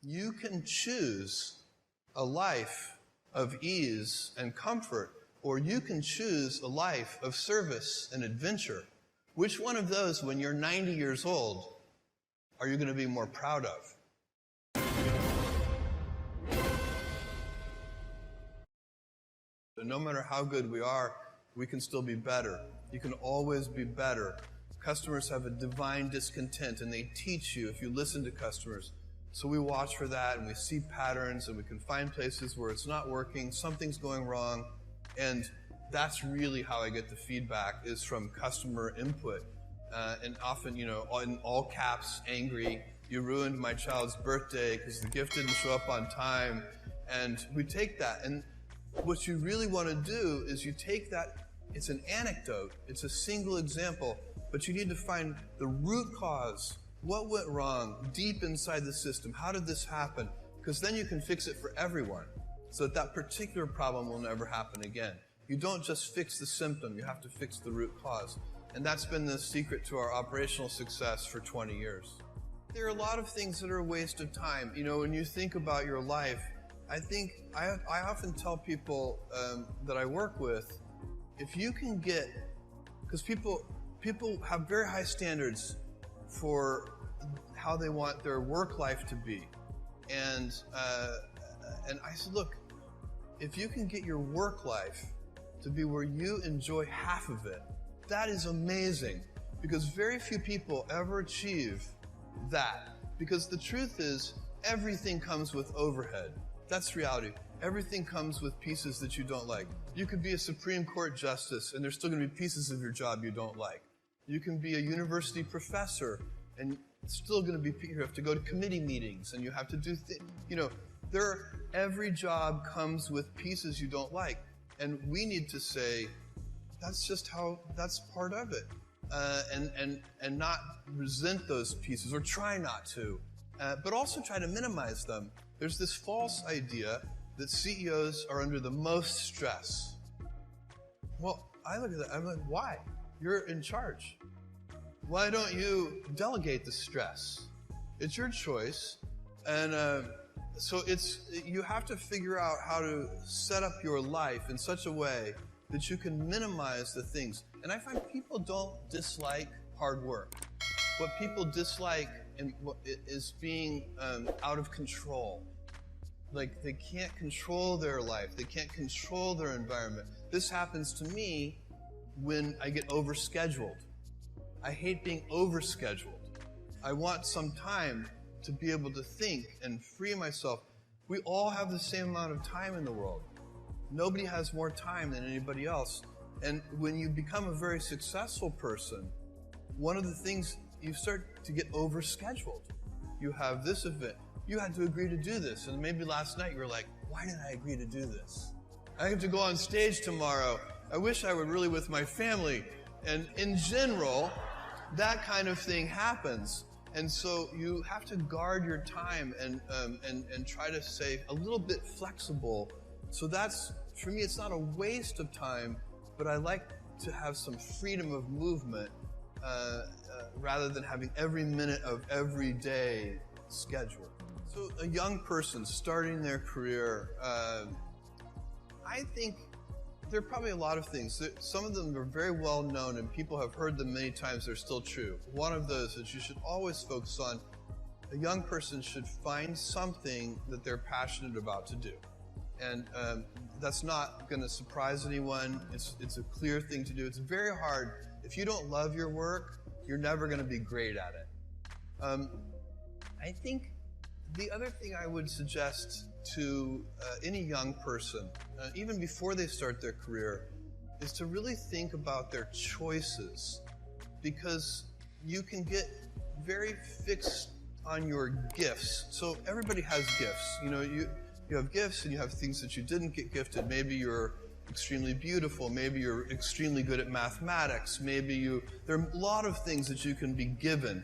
You can choose a life of ease and comfort, or you can choose a life of service and adventure. Which one of those, when you're 90 years old, are you going to be more proud of? No matter how good we are, we can still be better. You can always be better. Customers have a divine discontent, and they teach you if you listen to customers. So we watch for that, and we see patterns, and we can find places where it's not working, something's going wrong, and that's really how I get the feedback, is from customer input. And often, in all caps, angry, you ruined my child's birthday because the gift didn't show up on time. And we take that, and what you really want to do is you take that, it's an anecdote, it's a single example, but you need to find the root cause. What went wrong deep inside the system? How did this happen? Because then you can fix it for everyone, so that particular problem will never happen again. You don't just fix the symptom, you have to fix the root cause. And that's been the secret to our operational success for 20 years. There are a lot of things that are a waste of time. When you think about your life, I often tell people that I work with, if you can get, because people have very high standards for how they want their work life to be. And I said, look, if you can get your work life to be where you enjoy half of it, that is amazing, because very few people ever achieve that. Because the truth is, everything comes with overhead. That's reality. Everything comes with pieces that you don't like. You could be a Supreme Court justice, and there's still going to be pieces of your job you don't like. You can be a university professor, and it's still going to be, you have to go to committee meetings, and you have to do things. Every job comes with pieces you don't like. And we need to say, that's part of it. And not resent those pieces, or try not to, but also try to minimize them. There's this false idea that CEOs are under the most stress. Well, I look at that, I'm like, why? You're in charge. Why don't you delegate the stress? It's your choice. And so you have to figure out how to set up your life in such a way that you can minimize the things. And I find people don't dislike hard work. What people dislike is being out of control. Like, they can't control their life. They can't control their environment. This happens to me when I get overscheduled. I hate being overscheduled. I want some time to be able to think and free myself. We all have the same amount of time in the world. Nobody has more time than anybody else. And when you become a very successful person, one of the things, you start to get overscheduled. You have this event. You had to agree to do this. And maybe last night you were like, why did I agree to do this? I have to go on stage tomorrow. I wish I were really with my family. And in general, that kind of thing happens. And so you have to guard your time and try to stay a little bit flexible. So that's, for me, it's not a waste of time, but I like to have some freedom of movement rather than having every minute of every day scheduled. So a young person starting their career, I think there are probably a lot of things. Some of them are very well known and people have heard them many times. They're still true. One of those is you should always focus on, a young person should find something that they're passionate about to do. And that's not going to surprise anyone. It's a clear thing to do. It's very hard. If you don't love your work, you're never going to be great at it. I think the other thing I would suggest to any young person, even before they start their career, is to really think about their choices, because you can get very fixed on your gifts. So everybody has gifts. You have gifts and you have things that you didn't get gifted. Maybe you're extremely beautiful. Maybe you're extremely good at mathematics. There are a lot of things that you can be given.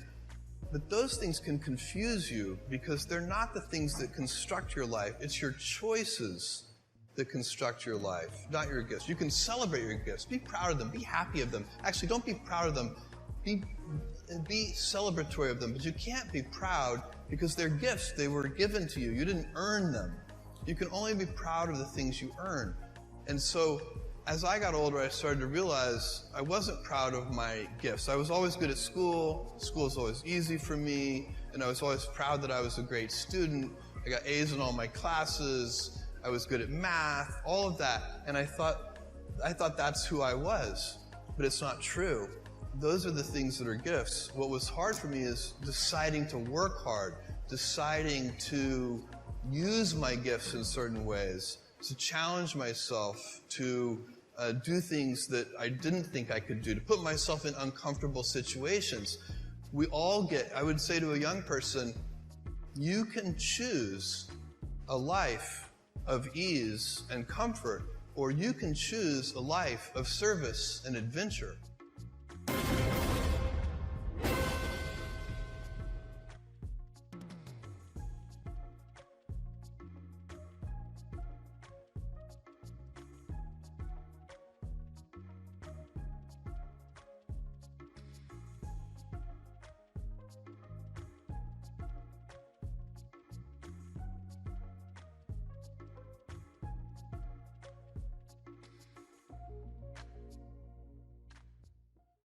But those things can confuse you because they're not the things that construct your life. It's your choices that construct your life, not your gifts. You can celebrate your gifts. Be proud of them. Be happy of them. Actually, don't be proud of them. Be celebratory of them. But you can't be proud because they're gifts. They were given to you. You didn't earn them. You can only be proud of the things you earn. And so as I got older, I started to realize I wasn't proud of my gifts. I was always good at school. School was always easy for me. And I was always proud that I was a great student. I got A's in all my classes. I was good at math, all of that. And I thought that's who I was. But it's not true. Those are the things that are gifts. What was hard for me is deciding to work hard, deciding to use my gifts in certain ways, to challenge myself, to do things that I didn't think I could do, to put myself in uncomfortable situations. We all get, I would say to a young person, you can choose a life of ease and comfort, or you can choose a life of service and adventure.